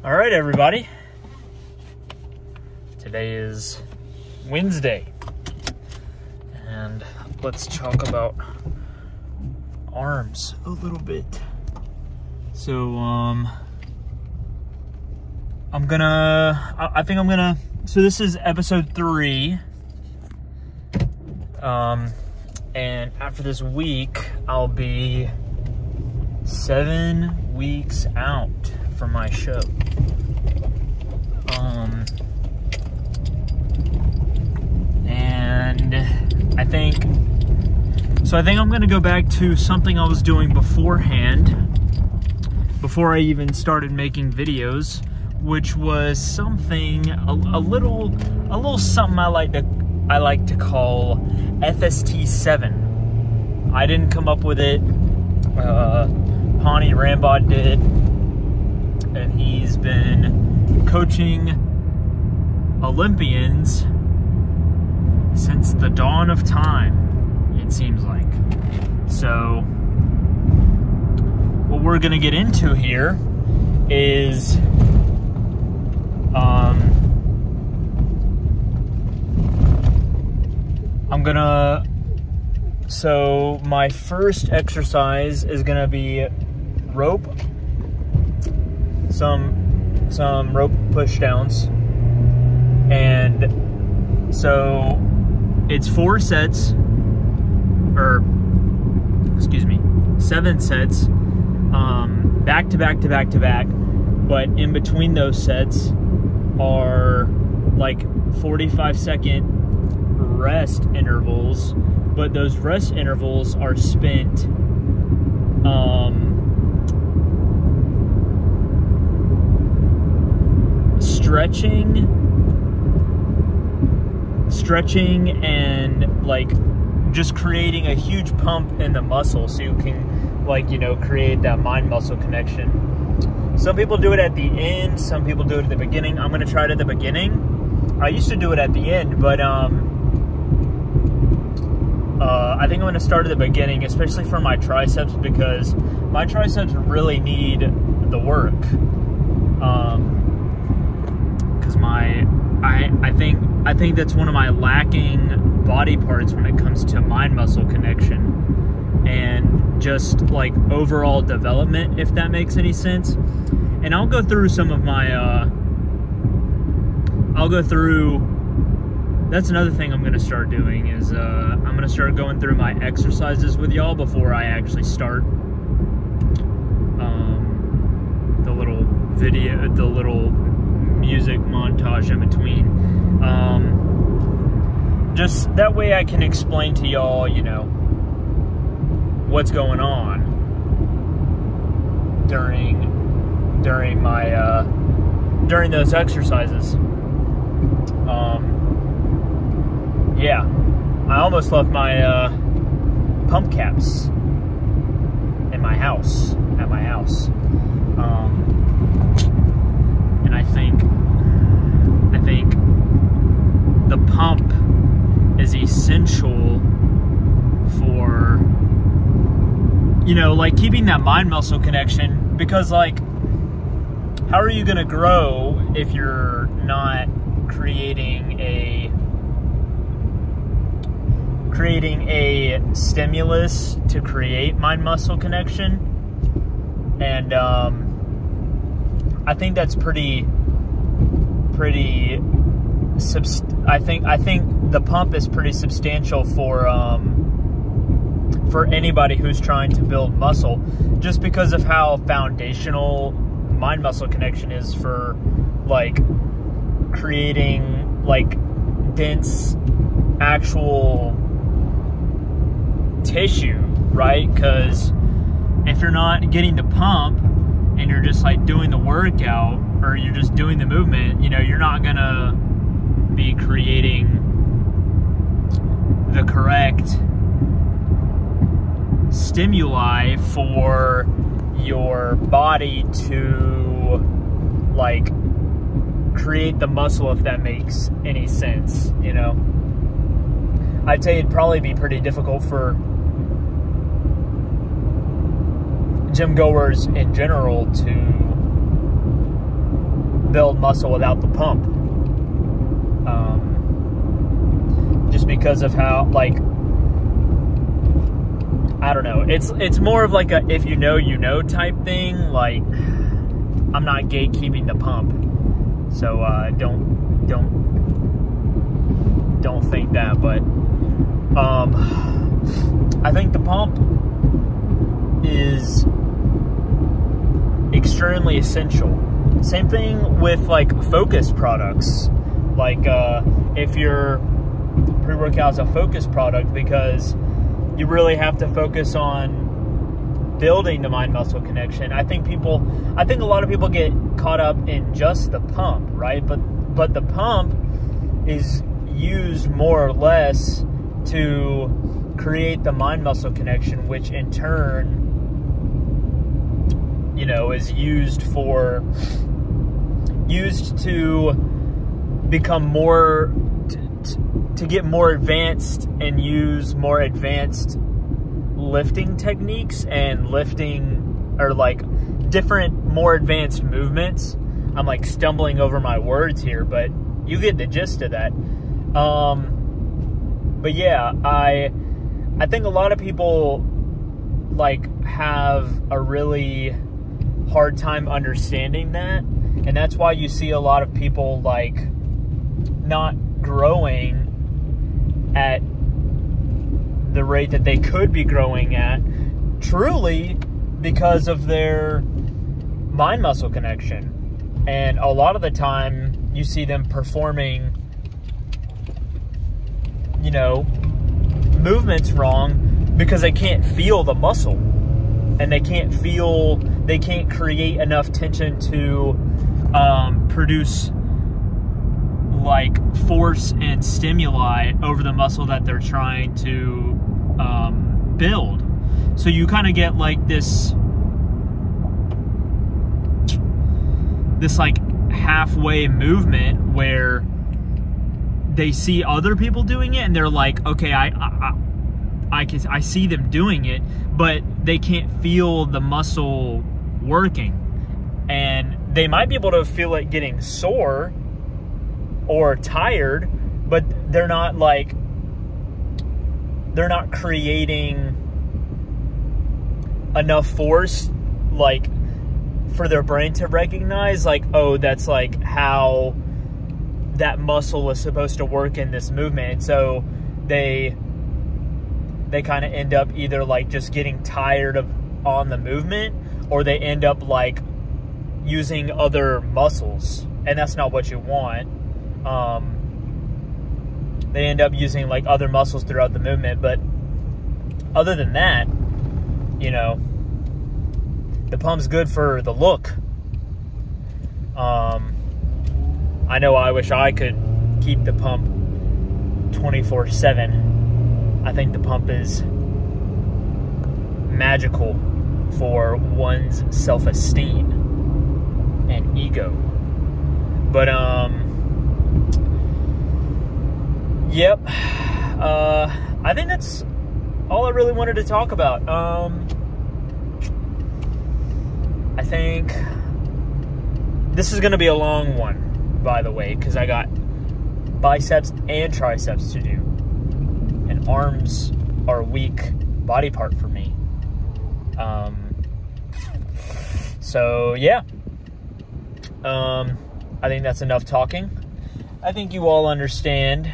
All right, everybody. Today is Wednesday, and let's talk about arms a little bit. So, so this is episode 3. And after this week, I'll be 7 weeks out from my show. And I think I'm gonna go back to something I was doing beforehand, before I even started making videos, which was something a little something I like to call FST7. I didn't come up with it. Pawnee Rambod did, and he's been coaching Olympians since the dawn of time, it seems like. So what we're gonna get into here is so my first exercise is gonna be rope, some rope push downs, and so it's 4 sets, or excuse me, 7 sets, back to back to back to back, but in between those sets are like 45-second rest intervals, but those rest intervals are spent stretching and like just creating a huge pump in the muscle, so you can, like, you know, create that mind muscle connection. Some people do it at the end, some people do it at the beginning. I'm gonna try it at the beginning. I used to do it at the end, but I think I'm gonna start at the beginning, especially for my triceps, because my triceps really need the work. Because I think that's one of my lacking body parts when it comes to mind muscle connection and just like overall development, if that makes any sense. And I'll go through some of my that's another thing I'm gonna start doing is I'm gonna start going through my exercises with y'all before I actually start the little video, the little music montage in between. Just that way I can explain to y'all, you know, what's going on during my during those exercises. Yeah, I almost left my pump caps in my house, at my house. And I think the pump is essential for, you know, like keeping that mind muscle connection, because like, how are you gonna grow if you're not creating a stimulus to create mind muscle connection? And I think that's I think the pump is pretty substantial for anybody who's trying to build muscle, just because of how foundational mind muscle connection is for like creating like dense actual tissue, right? Because if you're not getting the pump and you're just like doing the workout, or you're just doing the movement, you know, you're not gonna be creating the correct stimuli for your body to like create the muscle, if that makes any sense, you know. I'd say it'd probably be pretty difficult for gym goers in general to build muscle without the pump. Just because of how, like, I don't know. It's more of like a if you know, you know type thing. Like, I'm not gatekeeping the pump. So don't think that. But I think the pump is extremely essential. Same thing with like focus products. Like if your pre-workout is a focus product, because you really have to focus on building the mind-muscle connection. I think a lot of people get caught up in just the pump, right? But the pump is used more or less to create the mind-muscle connection, which in turn, you know, is used to become more, to get more advanced and use more advanced lifting techniques and lifting, or like different, more advanced movements. I'm like stumbling over my words here, but you get the gist of that. But yeah, I think a lot of people like have a really hard time understanding that, and that's why you see a lot of people like not growing at the rate that they could be growing at, truly because of their mind-muscle connection. And a lot of the time you see them performing, you know, movements wrong because they can't feel the muscle, and they can't create enough tension to produce like force and stimuli over the muscle that they're trying to build. So you kind of get like this like halfway movement where they see other people doing it and they're like, okay, I see them doing it, but they can't feel the muscle working. And they might be able to feel it getting sore or tired, but they're not creating enough force like for their brain to recognize like, oh, that's like how that muscle is supposed to work in this movement. And so they kind of end up either like just getting tired on the movement, or they end up like using other muscles, and that's not what you want. They end up using like other muscles throughout the movement, but other than that, you know, the pump's good for the look. I know I wish I could keep the pump 24/7. I think the pump is magical for one's self-esteem and ego. But yep, I think that's all I really wanted to talk about. I think this is going to be a long one, by the way, because I got biceps and triceps to do, and arms are a weak body part for me. So yeah, I think that's enough talking. I think you all understand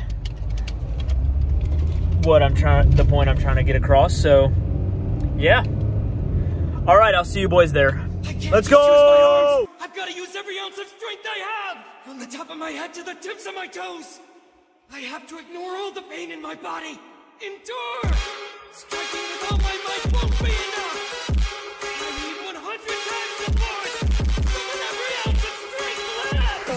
the point I'm trying to get across. So yeah, all right, I'll see you boys there. Let's go! I've got to use every ounce of strength I have! From the top of my head to the tips of my toes! I have to ignore all the pain in my body! Endure! Striking with all my might won't be enough! I need 100 times the force! So with every ounce of strength left!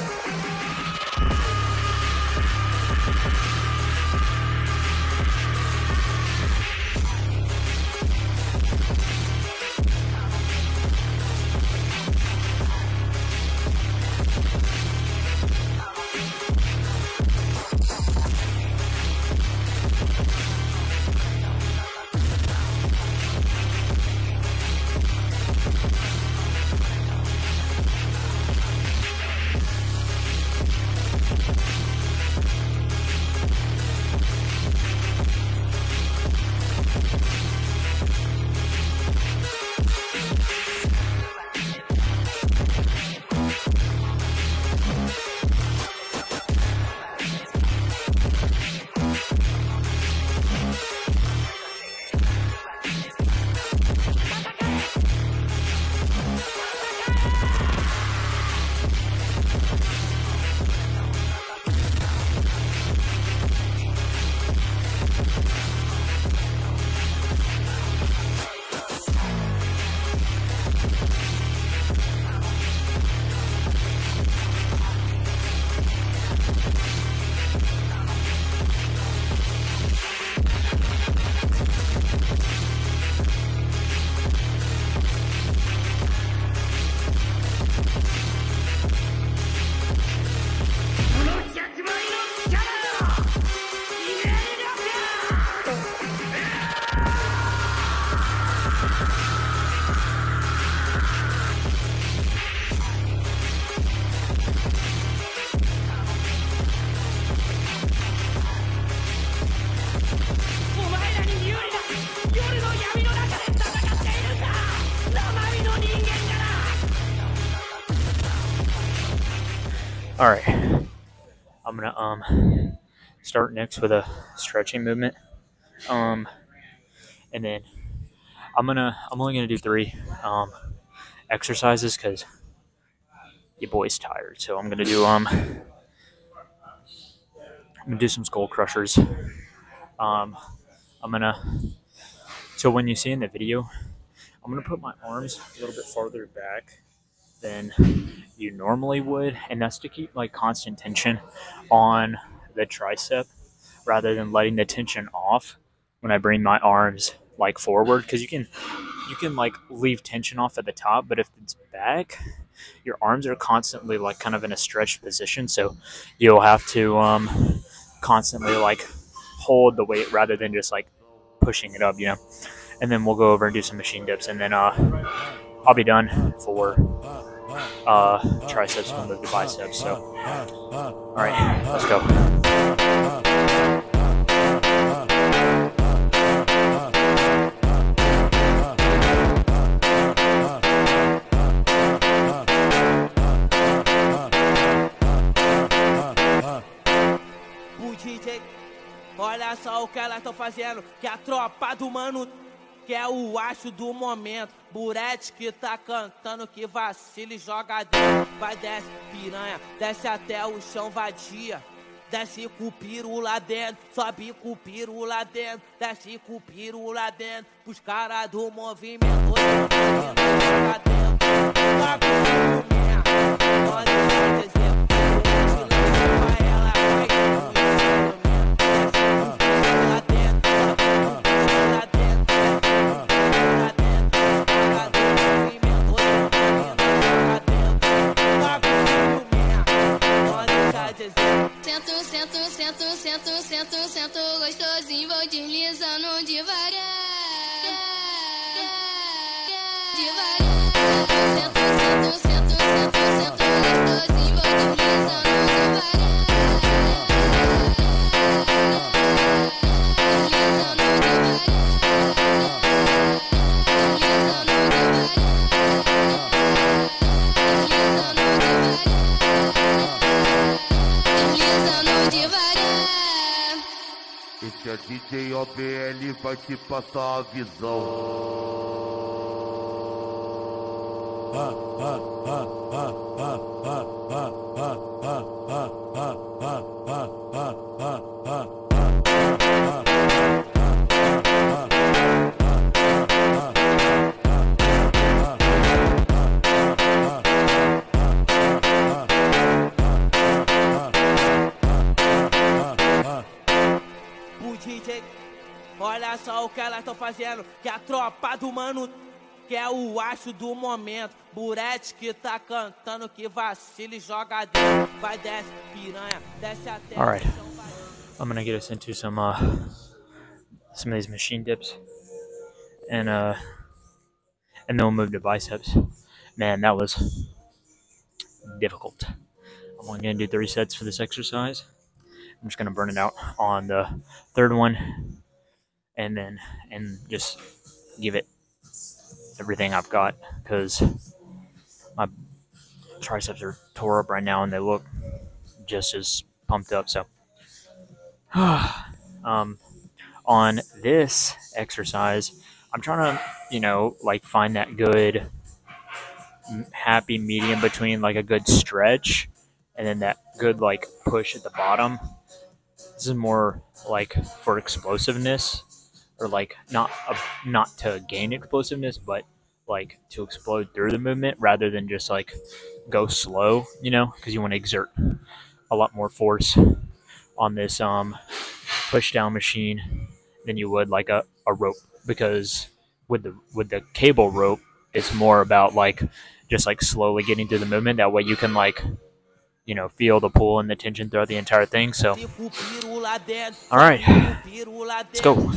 All right, I'm gonna start next with a stretching movement, and then I'm only gonna do 3 exercises because your boy's tired. So I'm gonna do some skull crushers. I'm gonna so when you see in the video, I'm gonna put my arms a little bit farther back than you normally would, and that's to keep like constant tension on the tricep rather than letting the tension off when I bring my arms like forward, because you can like leave tension off at the top, but if it's back, your arms are constantly like kind of in a stretched position, so you'll have to constantly like hold the weight rather than just like pushing it up, you know. And then we'll go over and do some machine dips, and then I'll be done for triceps and move to biceps. So all right, let's go. Olha só o que elas estão fazendo, que a tropa do mano, que é o acho do momento. Burete que tá cantando, que vacila e joga dentro. Vai, desce piranha, desce até o chão vadia. Desce com o piru lá dentro, sobe com o piru lá dentro. Desce com o piru lá dentro, pros caras do movimento. Joga dentro, tá com ciúminha, pode ser exemplo. Sento gostosinho, vou deslizando devagar. Sento gostosinho, vou deslizando Esse é DJ OBL, vai te passar a visão. Olha só o que elas estão fazendo, que a tropa do mano, que é o acho do momento. Burete que tá cantando, que vacila e joga dentro. Vai, desce piranha, desce até. All right, I'm gonna get us into some of these machine dips, and then we'll move to biceps. Man, that was difficult. I'm only gonna do 3 sets for this exercise. I'm just gonna burn it out on the 3rd one, and just give it everything I've got, because my triceps are tore up right now and they look just as pumped up. So on this exercise, I'm trying to like find that good happy medium between like a good stretch and then that good like push at the bottom. This is more like for explosiveness, or like not to gain explosiveness, but like to explode through the movement rather than just like go slow, because you want to exert a lot more force on this push down machine than you would like a rope, because with the cable rope, it's more about like just like slowly getting through the movement. That way you can like feel the pull and the tension throughout the entire thing. So, all right, let's go.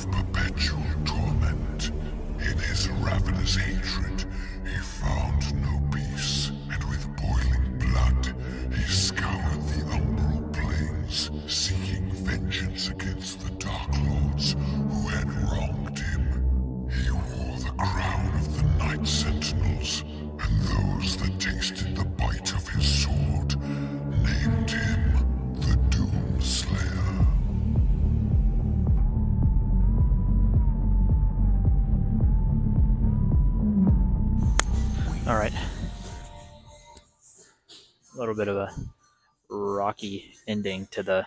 of perpetual torment. In his ravenous hatred, he found no peace, and with boiling blood, he scoured the umbral plains, seeking vengeance against the Dark Lords who had wronged him. He wore the crown of the Night Sentinels, and those that tasted the bite of his sword named him the Doomslayer. All right. A little bit of a rocky ending to the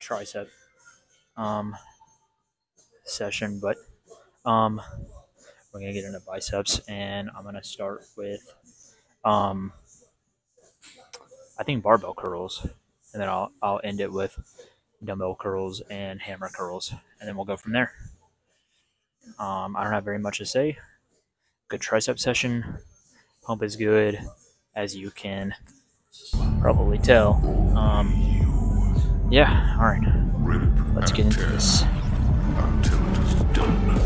tricep session, but we're gonna get into biceps, and I'm gonna start with I think barbell curls, and then I'll end it with dumbbell curls and hammer curls, and then we'll go from there. I don't have very much to say. Good tricep session. Pump is good, as you can probably tell. Yeah, all right. Let's get into this. Until it is done.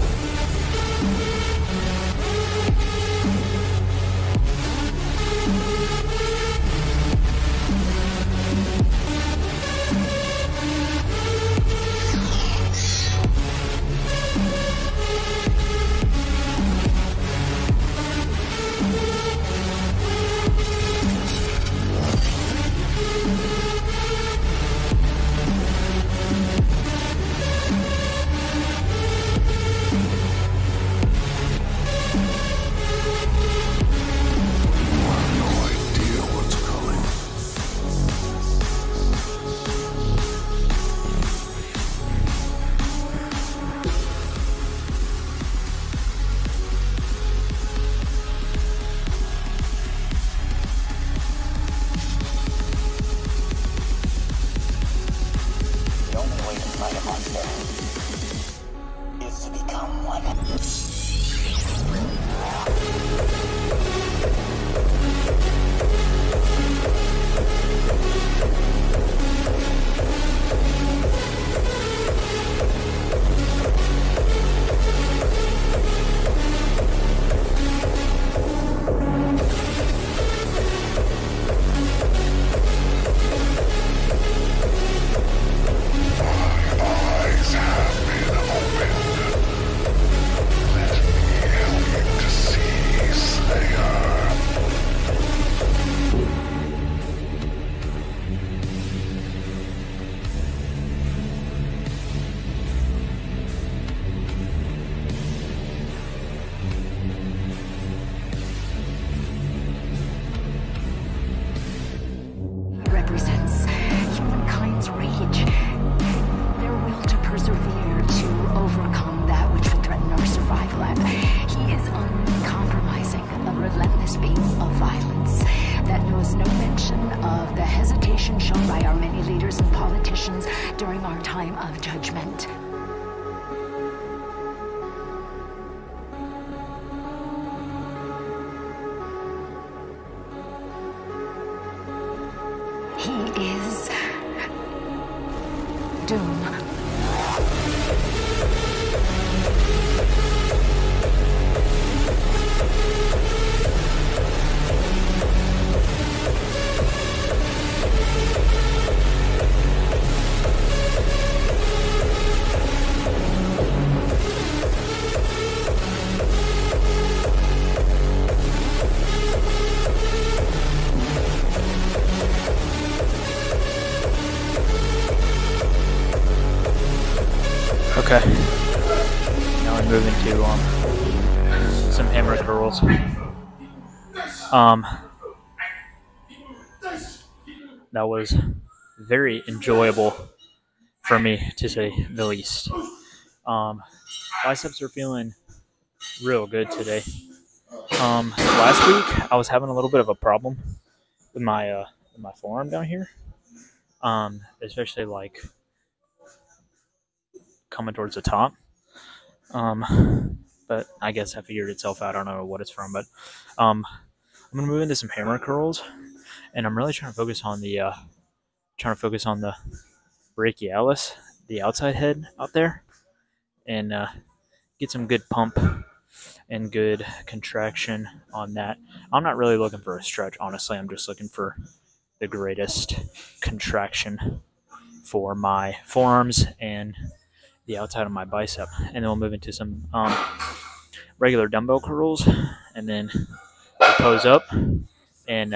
Represents humankind's rage, their will to persevere, to overcome that which would threaten our survival. And he is uncompromising, a relentless being of violence that knows no mention of the hesitation shown by our many leaders and politicians during our time of judgment. He is Doom. Okay. Now I'm moving to some hammer curls. That was very enjoyable for me, to say the least. Biceps are feeling real good today. Last week I was having a little bit of a problem with my forearm down here, especially like coming towards the top. But I guess that figured itself out. I don't know what it's from, but I'm gonna move into some hammer curls, and I'm really trying to focus on the brachialis, the outside head out there. and get some good pump and good contraction on that. I'm not really looking for a stretch, honestly. I'm just looking for the greatest contraction for my forearms and the outside of my bicep. And then we'll move into some regular dumbbell curls, and then we'll pose up and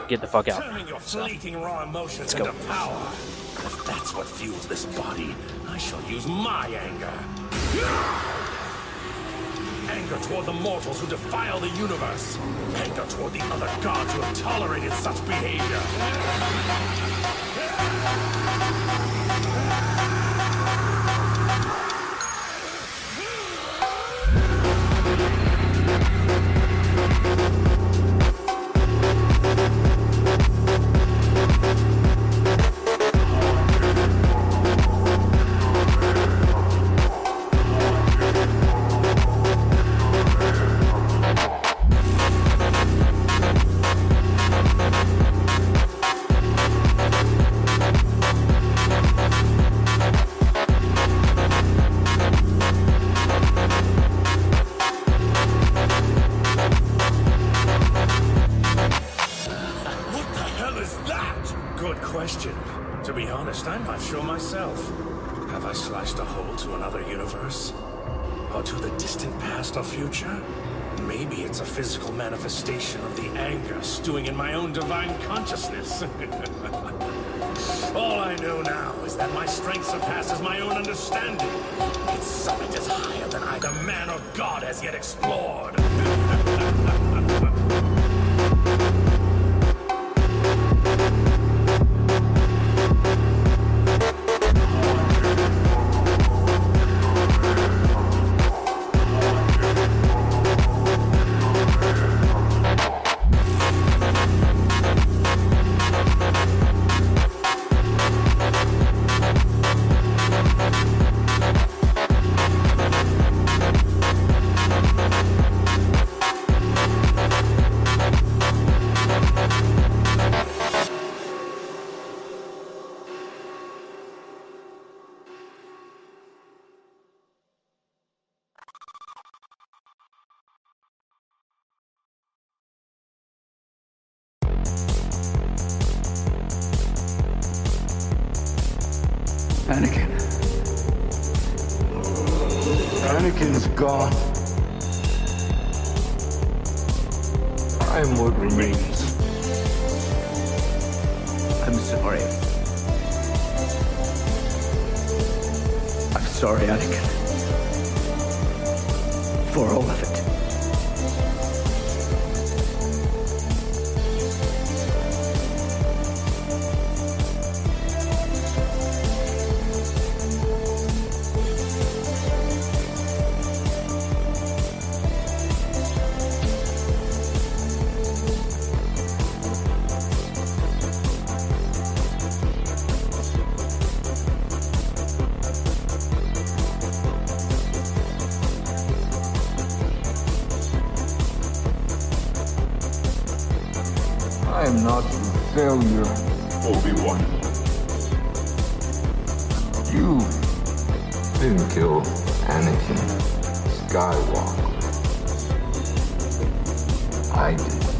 get the fuck out. Turning your fleeting raw emotions into power. If that's what fuels this body, I shall use my anger. Anger toward the mortals who defile the universe. Anger toward the other gods who have tolerated such behavior. To be honest, I'm not sure myself. Have I sliced a hole to another universe? Or to the distant past or future? Maybe it's a physical manifestation of the anger stewing in my own divine consciousness. All I know now is that my strength surpasses my own understanding. Its summit is higher than either man or God has yet explored. Anakin. Anakin's gone. I am what remains. I'm sorry. I'm sorry, Anakin. For all of it. I am not a failure, Obi-Wan. You didn't kill Anakin Skywalker. I did.